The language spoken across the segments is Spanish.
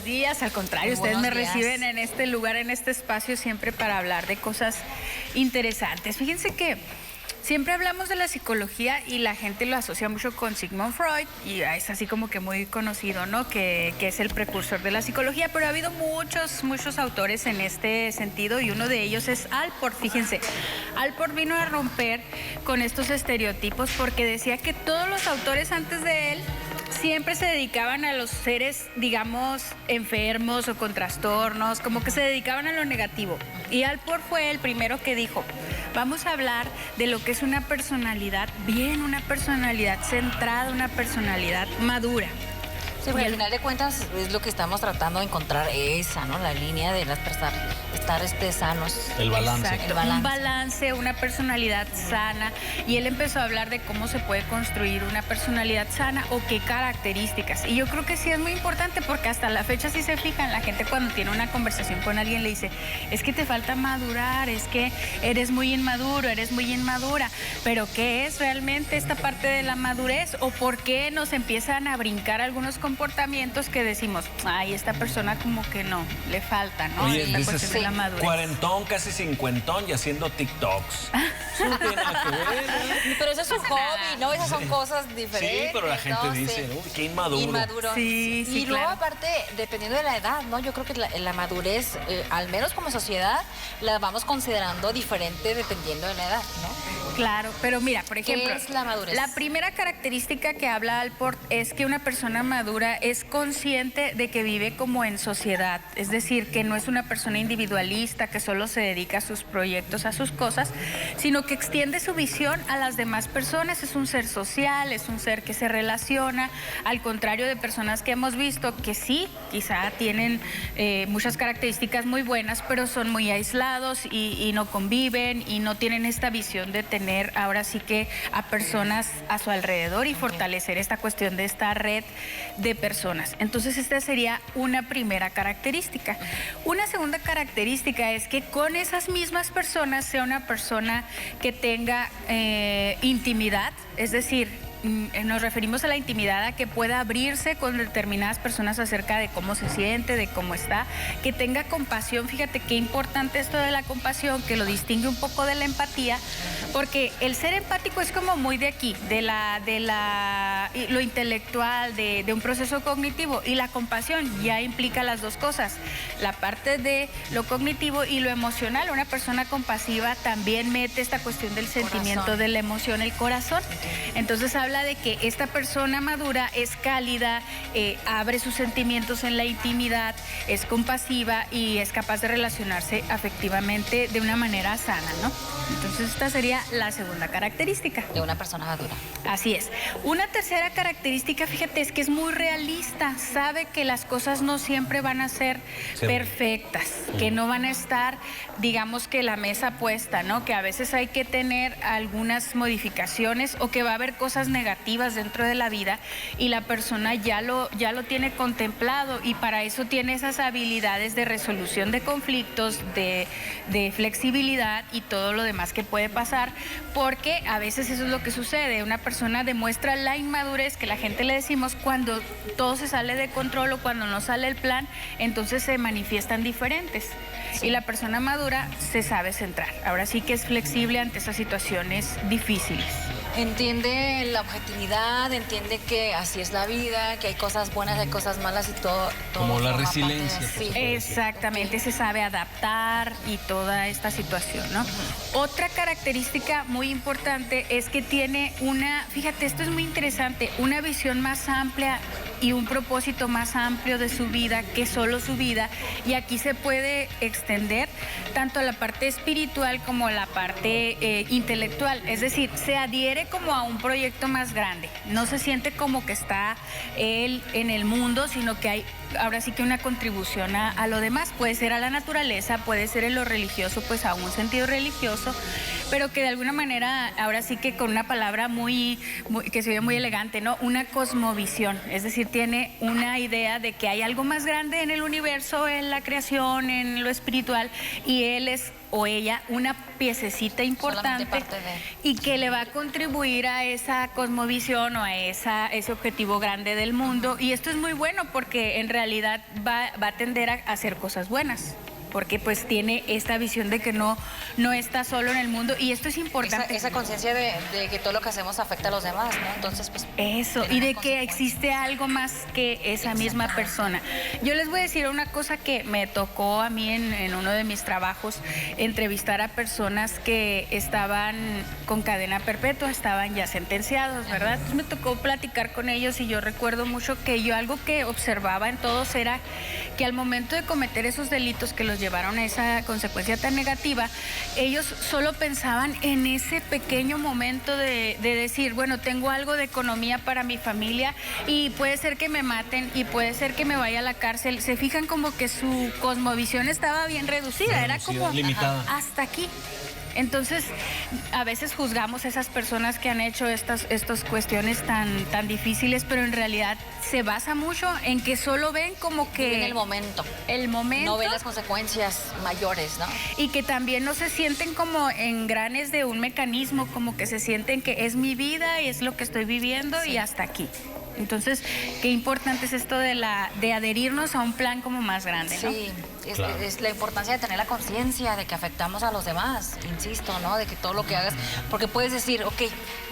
buenos días. Al contrario, ustedes me reciben en este lugar, en este espacio, siempre para hablar de cosas interesantes. Fíjense que siempre hablamos de la psicología y la gente lo asocia mucho con Sigmund Freud y es así como que muy conocido, ¿no? Que es el precursor de la psicología, pero ha habido muchos autores en este sentido y uno de ellos es Allport. Fíjense, Allport vino a romper con estos estereotipos porque decía que todos los autores antes de él siempre se dedicaban a los seres, digamos, enfermos o con trastornos, como que se dedicaban a lo negativo. Y Allport fue el primero que dijo, vamos a hablar de lo que es una personalidad bien, una personalidad centrada, una personalidad madura. Sí, porque al final de cuentas es lo que estamos tratando de encontrar esa, ¿no? La línea de las personas, estar sanos. El balance. Exacto, el balance. un balance, una personalidad sana. Y él empezó a hablar de cómo se puede construir una personalidad sana o qué características. Y yo creo que sí es muy importante porque hasta la fecha, si se fijan, la gente cuando tiene una conversación con alguien le dice, es que te falta madurar, es que eres muy inmaduro, eres muy inmadura. Pero ¿qué es realmente esta parte de la madurez? ¿O por qué nos empiezan a brincar algunos comportamientos que decimos, ay, esta persona como que no, le falta, ¿no? Oye, Esta dices, cuestión de la madurez. cuarentón, casi cincuentón y haciendo TikToks. Eso no tiene nada que ver, ¿eh? Pero eso es un hobby, ¿no? Esas son cosas diferentes. Sí, pero la gente ¿no? dice, uy, qué inmaduro. Inmaduro. Sí, y luego, claro. aparte, dependiendo de la edad, ¿no? Yo creo que la madurez, al menos como sociedad, la vamos considerando diferente dependiendo de la edad, ¿no? Claro, pero mira, por ejemplo, ¿Qué es la madurez? La primera característica que habla Allport es que una persona madura es consciente de que vive como en sociedad, es decir, que no es una persona individualista que solo se dedica a sus proyectos, a sus cosas, sino que extiende su visión a las demás personas. Es un ser social, es un ser que se relaciona, al contrario de personas que hemos visto que sí, quizá tienen muchas características muy buenas, pero son muy aislados y no conviven y no tienen esta visión de tener ahora sí que a personas a su alrededor y fortalecer esta cuestión de esta red de personas. Entonces esta sería una primera característica. Una segunda característica es que con esas mismas personas sea una persona que tenga intimidad, es decir, nos referimos a la intimidad, a que pueda abrirse con determinadas personas acerca de cómo se siente, de cómo está, que tenga compasión. Fíjate qué importante esto de la compasión, que lo distingue un poco de la empatía, porque el ser empático es como muy de aquí, de lo intelectual, de un proceso cognitivo, y la compasión ya implica las dos cosas, la parte de lo cognitivo y lo emocional. Una persona compasiva también mete esta cuestión del sentimiento, de la emoción, el corazón. Entonces habla de que esta persona madura es cálida, abre sus sentimientos en la intimidad, es compasiva y es capaz de relacionarse afectivamente de una manera sana, ¿no? Entonces esta sería la segunda característica. De una persona madura. Así es. Una tercera característica, fíjate, es que es muy realista, sabe que las cosas no siempre van a ser perfectas, que no van a estar, digamos que la mesa puesta, ¿no? Que a veces hay que tener algunas modificaciones o que va a haber cosas negativas dentro de la vida y la persona ya lo tiene contemplado y para eso tiene esas habilidades de resolución de conflictos, de flexibilidad y todo lo demás que puede pasar, porque a veces eso es lo que sucede. Una persona demuestra la inmadurez, que la gente le decimos cuando todo se sale de control o cuando no sale el plan, entonces se manifiestan diferentes. Sí. Y la persona madura se sabe centrar. Ahora sí que es flexible ante esas situaciones difíciles. Entiende la objetividad, entiende que así es la vida, que hay cosas buenas, hay cosas malas y todo como la resiliencia. Sí. Exactamente, se sabe adaptar y toda esta situación, ¿no? Otra característica muy importante es que tiene fíjate, esto es muy interesante, una visión más amplia y un propósito más amplio de su vida que solo su vida, y aquí se puede extender tanto a la parte espiritual como a la parte intelectual, es decir, se adhiere como a un proyecto más grande, no se siente como que está él en el mundo, sino que hay ahora sí que una contribución a lo demás, puede ser a la naturaleza, puede ser en lo religioso, pues a un sentido religioso, pero que de alguna manera, ahora sí que con una palabra que se ve muy elegante, ¿no? Una cosmovisión, es decir, tiene una idea de que hay algo más grande en el universo, en la creación, en lo espiritual, y él es o ella una piececita importante y que le va a contribuir a esa cosmovisión o a ese objetivo grande del mundo. Y esto es muy bueno porque en realidad realidad va a tender a hacer cosas buenas, porque pues tiene esta visión de que no está solo en el mundo, y esto es importante. Esa conciencia de que todo lo que hacemos afecta a los demás, ¿no? Entonces, pues... Eso, y de que existe algo más que esa misma persona. Yo les voy a decir una cosa que me tocó a mí en uno de mis trabajos, entrevistar a personas que estaban con cadena perpetua, estaban ya sentenciados, ¿verdad? Entonces me tocó platicar con ellos, y yo recuerdo mucho que yo algo que observaba en todos era que al momento de cometer esos delitos que los llevaron a esa consecuencia tan negativa, ellos solo pensaban en ese pequeño momento de decir, bueno, tengo algo de economía para mi familia y puede ser que me maten y puede ser que me vaya a la cárcel. Se fijan como que su cosmovisión estaba bien reducida, era como limitada. Hasta aquí. Entonces, a veces juzgamos a esas personas que han hecho estas cuestiones tan difíciles, pero en realidad se basa mucho en que solo ven como que... En el momento. El momento. No ven las consecuencias mayores, ¿no? Y que también no se sienten como engranes de un mecanismo, como que se sienten que es mi vida y es lo que estoy viviendo y hasta aquí. Entonces, qué importante es esto de adherirnos a un plan como más grande, ¿no? Sí, Claro. es la importancia de tener la conciencia de que afectamos a los demás, insisto, ¿no? De que todo lo que hagas, porque puedes decir, ok,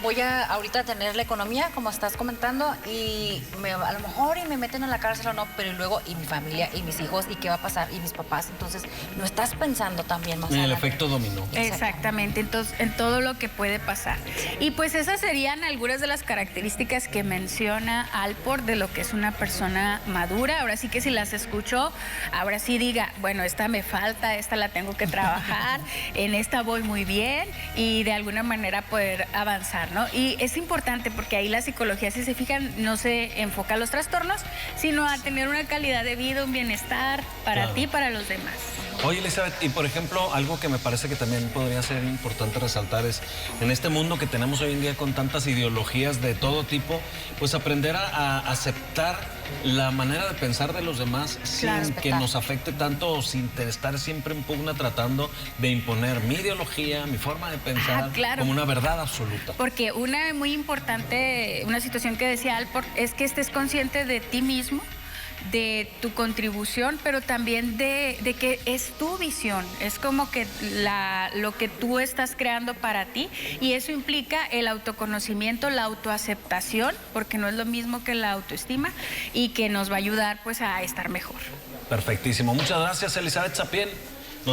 voy a ahorita tener la economía, como estás comentando, y a lo mejor y me meten a la cárcel o no, pero luego, y mi familia, y mis hijos, y qué va a pasar, y mis papás, entonces, no estás pensando también más En el adelante. efecto dominó. Exactamente, entonces en todo lo que puede pasar. Y pues esas serían algunas de las características que menciona Alport de lo que es una persona madura. Ahora sí que si las escucho, ahora sí diga, bueno, esta me falta, esta la tengo que trabajar, en esta voy muy bien, y de alguna manera poder avanzar, ¿no? Y es importante porque ahí la psicología, si se fijan, no se enfoca a los trastornos, sino a tener una calidad de vida, un bienestar para Claro. ti y para los demás. Oye, Elizabeth, y por ejemplo, algo que me parece que también podría ser importante resaltar es, en este mundo que tenemos hoy en día con tantas ideologías de todo tipo, pues aprender a aceptar la manera de pensar de los demás sin Claro. que nos afecte tanto o sin estar siempre en pugna tratando de imponer mi ideología, mi forma de pensar Claro. como una verdad absoluta. Porque una muy importante, una situación que decía Alport, es que estés consciente de ti mismo, de tu contribución, pero también de que es tu visión, es como que lo que tú estás creando para ti, y eso implica el autoconocimiento, la autoaceptación, porque no es lo mismo que la autoestima, y que nos va a ayudar pues a estar mejor. Perfectísimo. Muchas gracias, Elizabeth Sapien.